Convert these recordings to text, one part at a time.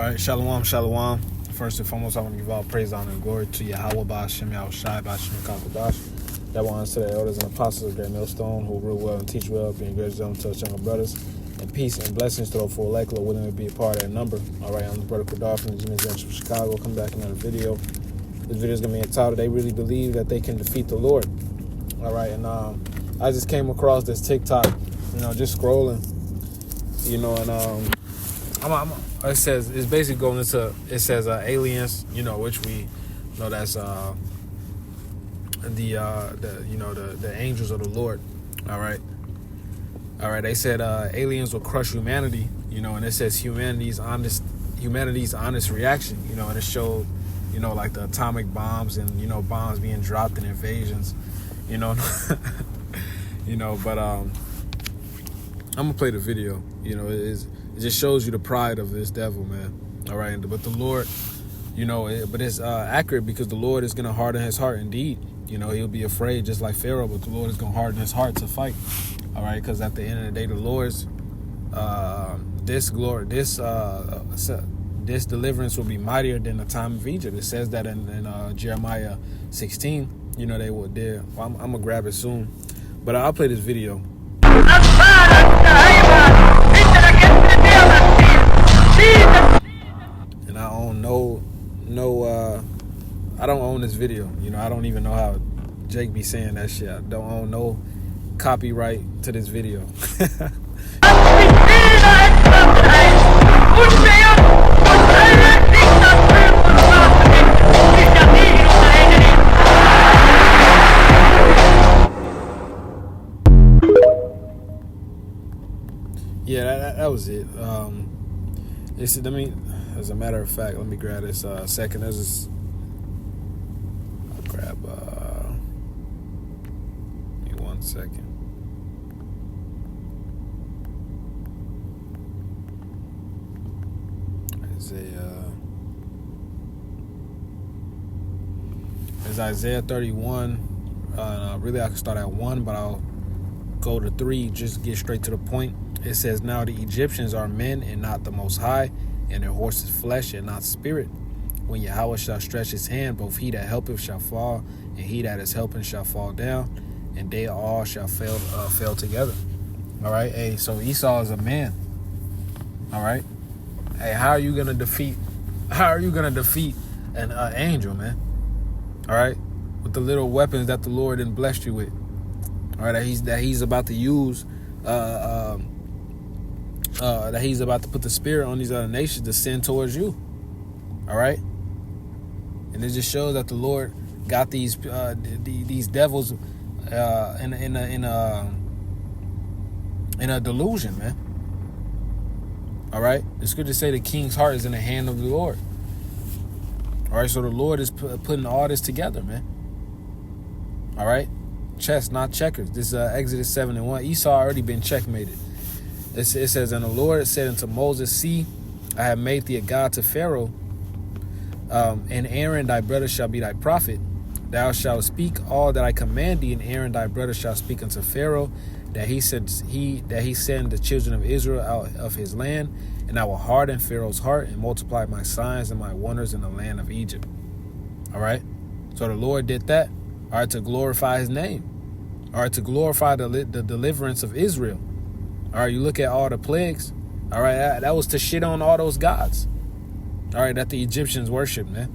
right, shalom, shalom. First and foremost, I want to give all praise, honor, and glory to Yahweh, Ba'ashem, Yahushai, Ba'ashem, Kakodash. That one to the elders and apostles of Great Millstone, who rule well and teach well, being encourage them to us younger brothers. And peace and blessings to the full elect, Lord, willing to be a part of that number. All right, I'm the brother Kadar from the Jimmy Adventure from Chicago. Come back another video. This video is going to be entitled, They Really Believe That They Can Defeat the Lord. All right, and I just came across this TikTok, just scrolling, and it says, it's basically going into, it says aliens, which we know that's the angels of the Lord. All right, they said aliens will crush humanity, and it says humanity's honest reaction, and it showed, like the atomic bombs and bombs being dropped in invasions, but I'm gonna play the video. It just shows you the pride of this devil, man. All right, but the Lord, but it's accurate, because the Lord is gonna harden his heart indeed. He'll be afraid just like Pharaoh, but the Lord is gonna harden his heart to fight. All right, because at the end of the day, the Lord's this deliverance will be mightier than the time of Egypt. It says that in Jeremiah 16. They will dare. Well, I'm gonna grab it soon, but I'll play this video. And I own I don't own this video. I don't even know how Jake be saying that shit. I don't own no copyright to this video. Yeah, that was it. As a matter of fact, let me grab this second. I'll grab, give me 1 second. It's Isaiah 31. Really, I can start at 1, but I'll go to 3, just get straight to the point. It says, now the Egyptians are men and not the Most High, and their horses flesh and not spirit. When Yahweh shall stretch his hand, both he that helpeth shall fall, and he that is helping shall fall down, and they all shall fail together. All right, hey, so Esau is a man. All right, hey, how are you gonna defeat an angel, man? All right, with the little weapons that the Lord didn't bless you with. All right, that he's about to use. That he's about to put the spirit on these other nations to send towards you. All right, and it just shows that the Lord got these devils in a delusion, man. All right, the scriptures say the king's heart is in the hand of the Lord. All right, so the Lord is putting all this together, man. All right, chess, not checkers. This is Exodus 7:1. Esau already been checkmated. It says, and the Lord said unto Moses, see, I have made thee a god to Pharaoh, and Aaron thy brother shall be thy prophet. Thou shalt speak all that I command thee, and Aaron thy brother shall speak unto Pharaoh, that he send the children of Israel out of his land, and I will harden Pharaoh's heart and multiply my signs and my wonders in the land of Egypt. All right, so the Lord did that, all right, to glorify his name, all right, to glorify the deliverance of Israel. All right, you look at all the plagues. All right, that was to shit on all those gods. All right, that the Egyptians worship, man.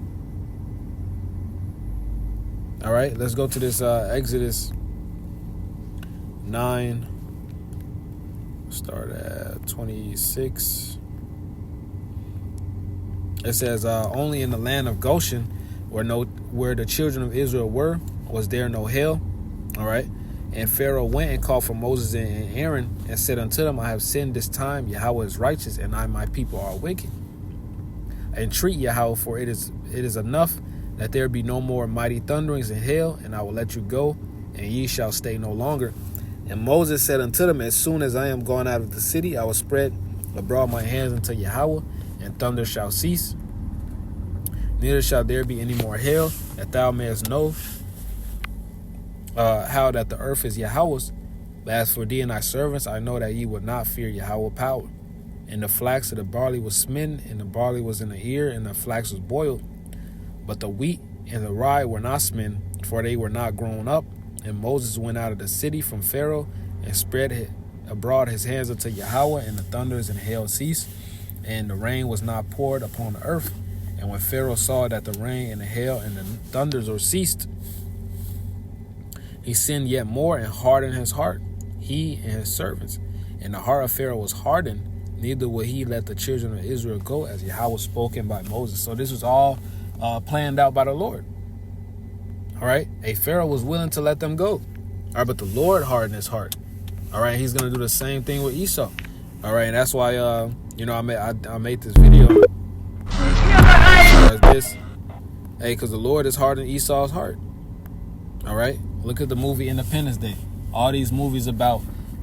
All right, let's go to this Exodus 9. Start at 26. It says, only in the land of Goshen, where the children of Israel were, was there no hail. All right. And Pharaoh went and called for Moses and Aaron and said unto them, I have sinned this time. Yahweh is righteous, and my people are wicked. Entreat Yahweh, for it is enough that there be no more mighty thunderings and hail, and I will let you go, and ye shall stay no longer. And Moses said unto them, as soon as I am gone out of the city, I will spread abroad my hands unto Yahweh, and thunder shall cease. Neither shall there be any more hail, that thou mayest know how that the earth is Yahweh's. But as for thee and thy servants, I know that ye will not fear Yahweh power. And the flax of the barley was smitten, and the barley was in the ear, and the flax was boiled. But the wheat and the rye were not smitten, for they were not grown up. And Moses went out of the city from Pharaoh and spread abroad his hands unto Yahweh, and the thunders and hail ceased, and the rain was not poured upon the earth. And when Pharaoh saw that the rain and the hail and the thunders were ceased, he sinned yet more and hardened his heart, he and his servants. And the heart of Pharaoh was hardened, neither would he let the children of Israel go, as Yahweh spoken by Moses. So this was all planned out by the Lord. All right. Pharaoh was willing to let them go. All right. But the Lord hardened his heart. All right. He's going to do the same thing with Esau. All right. And that's why, I made this video. As this. Because the Lord has hardened Esau's heart. All right. Look at the movie Independence Day. All these movies about,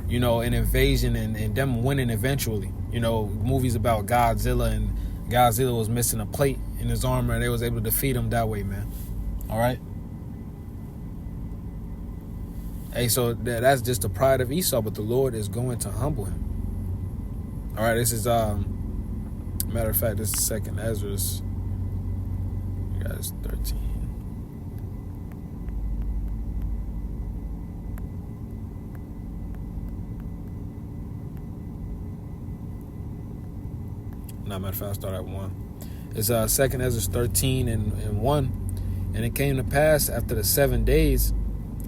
an invasion and them winning eventually. Movies about Godzilla, and Godzilla was missing a plate in his armor, and they was able to defeat him that way, man. All right. So that's just the pride of Esau, but the Lord is going to humble him. All right. This is matter of fact, this is 2nd Ezra. Guys, 13. Matter of fact, I'll start at 1. It's 2nd Ezra 13 and 1. And it came to pass after the 7 days,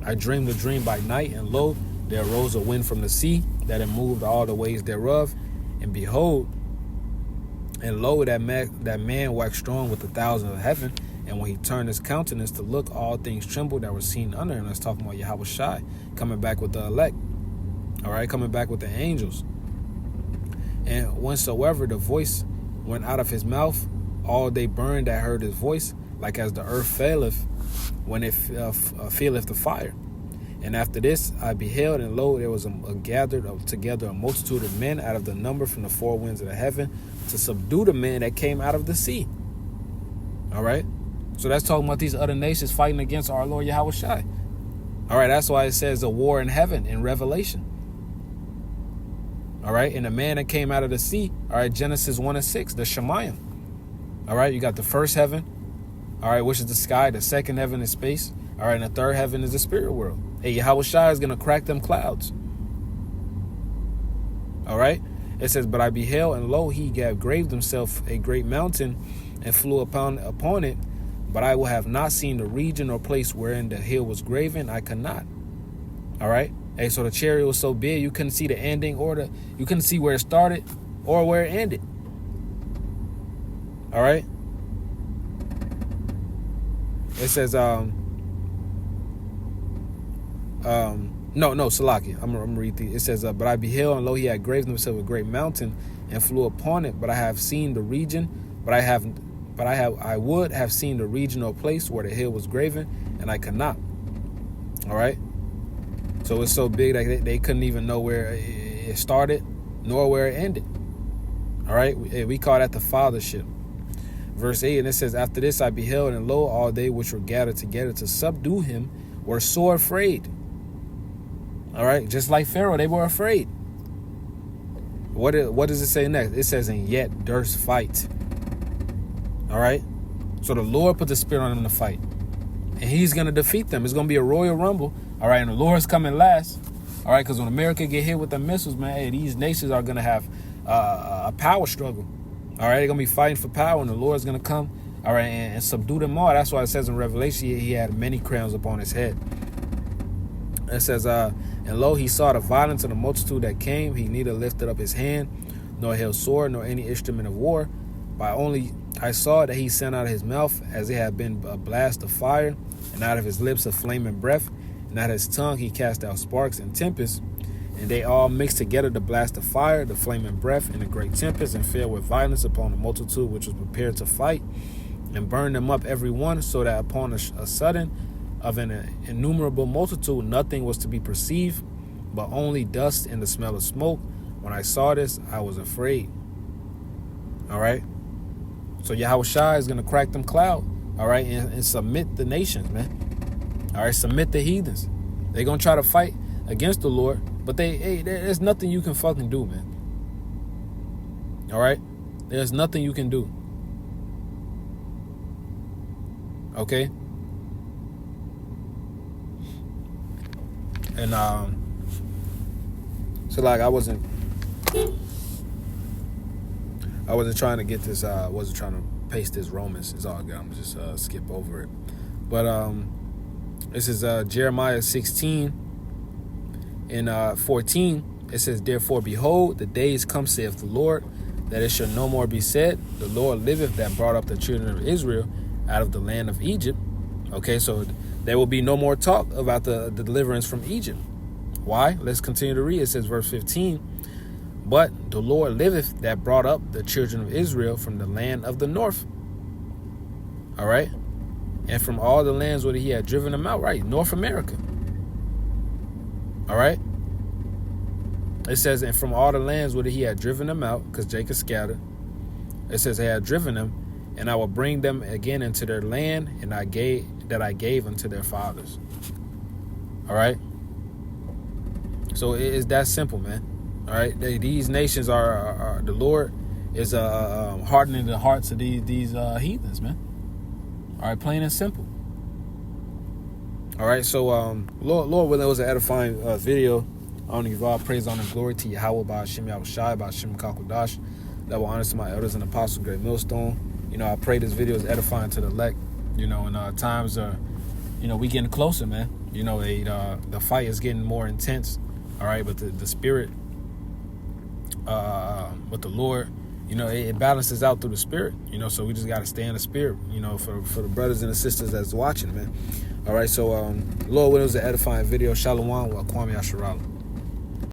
I dreamed a dream by night, and lo, there arose a wind from the sea, that it moved all the ways thereof. And behold, and lo, that man waxed strong with the thousands of heaven. And when he turned his countenance to look, all things trembled that were seen under him. Let's talk about Yahweh Shai coming back with the elect. All right, coming back with the angels. And whensoever the voice went out of his mouth, all they burned that heard his voice, like as the earth faileth when it feeleth the fire. And after this I beheld, and lo, there was gathered together a multitude of men out of the number from the four winds of the heaven, to subdue the men that came out of the sea. All right. So that's talking about these other nations fighting against our Lord Yahweh Shai. All right. That's why it says a war in heaven in Revelation. All right. And the man that came out of the sea. All right. Genesis 1 and 6, the Shemayim. All right. You got the first heaven. All right. Which is the sky. The second heaven is space. All right. And the third heaven is the spirit world. Hey, Yahweh Shai is going to crack them clouds. All right. It says, but I beheld, and lo, he graved himself a great mountain and flew upon it. But I will have not seen the region or place wherein the hill was graven. I could not. All right. Hey, so the chariot was so big, you couldn't see the ending you couldn't see where it started or where it ended. All right. It says, no, Salaki. I'm gonna read these. It says, but I beheld, and lo, he had graved himself a great mountain and flew upon it. But I have seen the region, I would have seen the region or place where the hill was graven, and I could not. All right. So it's so big that they couldn't even know where it started nor where it ended. All right. We call that the fathership. Verse 8, and it says, after this I beheld, and lo, all they which were gathered together to subdue him were sore afraid. All right. Just like Pharaoh, they were afraid. What does it say next? It says, and yet durst fight. All right. So the Lord put the spirit on them to fight, and he's going to defeat them. It's going to be a royal rumble. All right. And the Lord's coming last. All right. Because when America get hit with the missiles, man, hey, these nations are going to have a power struggle. All right. They're going to be fighting for power, and the Lord's going to come. All right. And subdue them all. That's why it says in Revelation, he had many crowns upon his head. It says, and lo, he saw the violence of the multitude that came. He neither lifted up his hand, nor held sword, nor any instrument of war. But only I saw that he sent out of his mouth as it had been a blast of fire, and out of his lips a flaming breath, and out of his tongue he cast out sparks and tempests. And they all mixed together, the blast of fire, the flaming breath, and the great tempest, and fell with violence upon the multitude which was prepared to fight, and burned them up every one, so that upon a sudden of an innumerable multitude nothing was to be perceived, but only dust and the smell of smoke. When I saw this, I was afraid. All right. So Yahweh Shai is going to crack them cloud. All right. And submit the nations, man. All right. Submit the heathens. They're going to try to fight against the Lord, but there's nothing you can fucking do, man. All right? There's nothing you can do. Okay? And so like I wasn't trying to get this wasn't trying to paste this Romans. It's all good. I'm gonna just skip over it. But this is Jeremiah 16 and 14. It says, therefore, behold, the days come, saith the Lord, that it shall no more be said, the Lord liveth that brought up the children of Israel out of the land of Egypt. Okay, so there will be no more talk about the deliverance from Egypt. Why? Let's continue to read. It says, verse 15, but the Lord liveth that brought up the children of Israel from the land of the north. All right? And from all the lands where he had driven them out, right? North America. All right? It says, and from all the lands where he had driven them out, because Jacob scattered, it says, he had driven them, and I will bring them again into their land, and I gave unto their fathers. All right? So it is that simple, man. All right? These nations are the Lord is hardening the hearts of these heathens, man. All right, plain and simple. All right, so Lord willing, it was an edifying video. I want to give all praise, honor, and glory to Yahweh, by Hashem Yahushai, by Hashem Kakodash. That will honor to my elders and apostles, great millstone. You know, I pray this video is edifying to the elect. You know, and times are, you know, we getting closer, man. You know, the fight is getting more intense. All right, but the spirit with the Lord, you know, it balances out through the spirit. You know, so we just got to stay in the spirit. You know, for the brothers and the sisters that's watching, man. All right, so Lord, when it was an edifying video, Shalom, wa Kwame Asherala.